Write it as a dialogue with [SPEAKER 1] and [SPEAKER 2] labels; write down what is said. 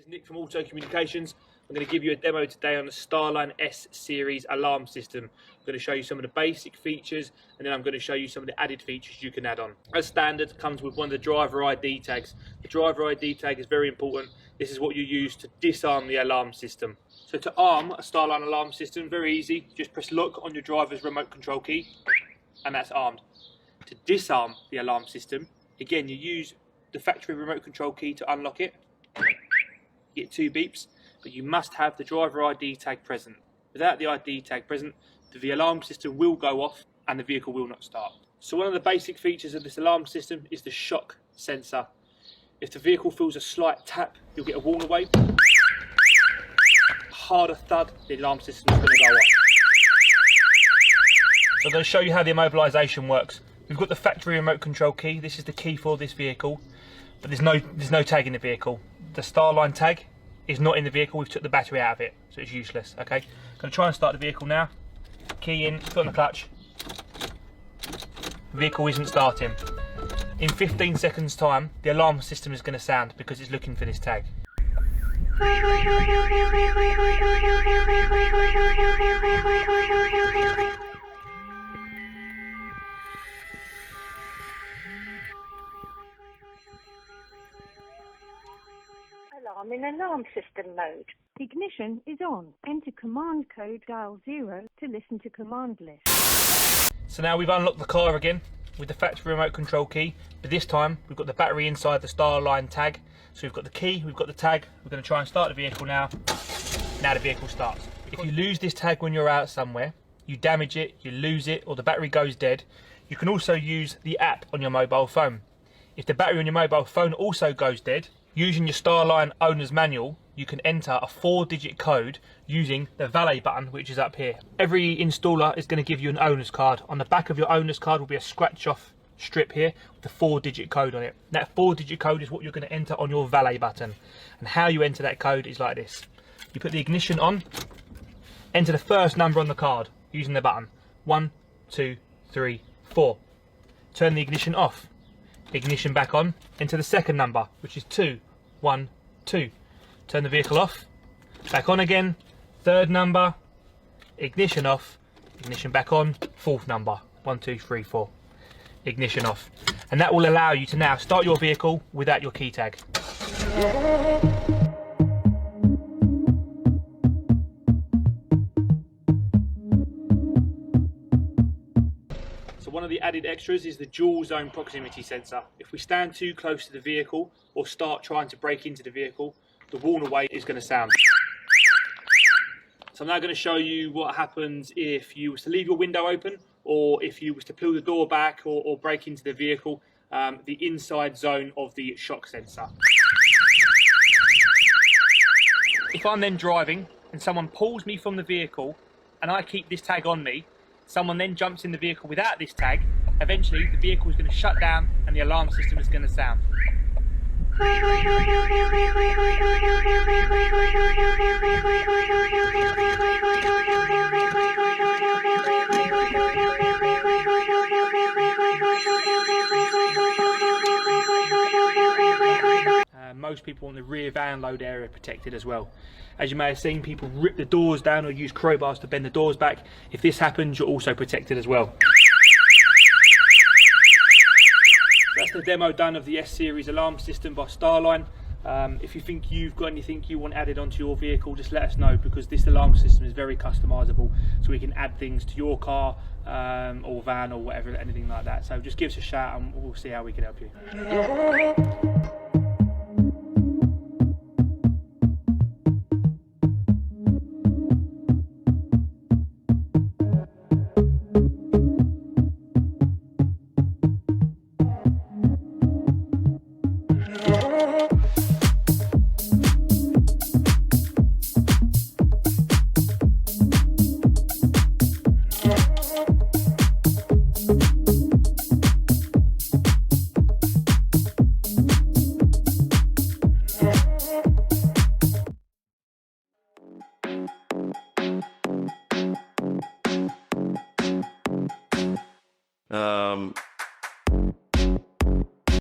[SPEAKER 1] It's Nick from Auto Communications. I'm going to give you a demo today on the StarLine S series alarm system. I'm going to show you some of the basic features, and then I'm going to show you some of the added features you can add on. As standard, it comes with one of the driver ID tags. The driver ID tag is very important. This is what you use to disarm the alarm system. So to arm a StarLine alarm system, very easy. Just press lock on your driver's remote control key, and that's armed. To disarm the alarm system, again, you use the factory remote control key to unlock it. You get 2 beeps, but you must have the driver ID tag present. Without the ID tag present, the alarm system will go off and the vehicle will not start. So one of the basic features of this alarm system is the shock sensor. If the vehicle feels a slight tap, you'll get a warn away. A harder thud, the alarm system is going to go off. So I'm going to show you how the immobilisation works. We've got the factory remote control key. This is the key for this vehicle, but there's no tag in the vehicle. The StarLine tag is not in the vehicle. We've took the battery out of it, so it's useless. Okay, I'm going to try and start the vehicle now. Key in, foot on the clutch. The vehicle isn't starting. In 15 seconds time, the alarm system is going to sound because it's looking for this tag.
[SPEAKER 2] Alarm in alarm system mode.
[SPEAKER 3] Ignition is on. Enter command code, dial 0 to listen to command list.
[SPEAKER 1] So now we've unlocked the car again with the factory remote control key, but this time we've got the battery inside the StarLine tag. So we've got the key, we've got the tag. We're going to try and start the vehicle now. Now the vehicle starts. If you lose this tag when you're out somewhere, you damage it, you lose it, or the battery goes dead, you can also use the app on your mobile phone. If the battery on your mobile phone also goes dead, using your StarLine owner's manual, you can enter a 4-digit code using the valet button, which is up here. Every installer is going to give you an owner's card. On the back of your owner's card will be a scratch off strip here with the 4-digit code on it. That 4-digit code is what you're going to enter on your valet button. And how you enter that code is like this. You put the ignition on, enter the first number on the card using the button. 1, 2, 3, 4. Turn the ignition off. Ignition back on, enter the second number, which is 2, 1, 2. Turn the vehicle off, back on again, third number, ignition off, ignition back on, fourth number, 1, 2, 3, 4. Ignition off. And that will allow you to now start your vehicle without your key tag. One of the added extras is the dual zone proximity sensor. If we stand too close to the vehicle or start trying to break into the vehicle, the warn away is going to sound. So I'm now going to show you what happens if you was to leave your window open, or if you was to pull the door back or break into the vehicle, the inside zone of the shock sensor. If I'm then driving and someone pulls me from the vehicle and I keep this tag on me, someone then jumps in the vehicle without this tag, eventually the vehicle is going to shut down and the alarm system is going to sound. Most people want the rear van load area protected as well. As you may have seen, people rip the doors down or use crowbars to bend the doors back. If this happens, you're also protected as well. That's the demo done of the S series alarm system by StarLine. If you think you've got anything you want added onto your vehicle, just let us know, because this alarm system is very customizable, so we can add things to your car or van or whatever, anything like that. So just give us a shout and we'll see how we can help you.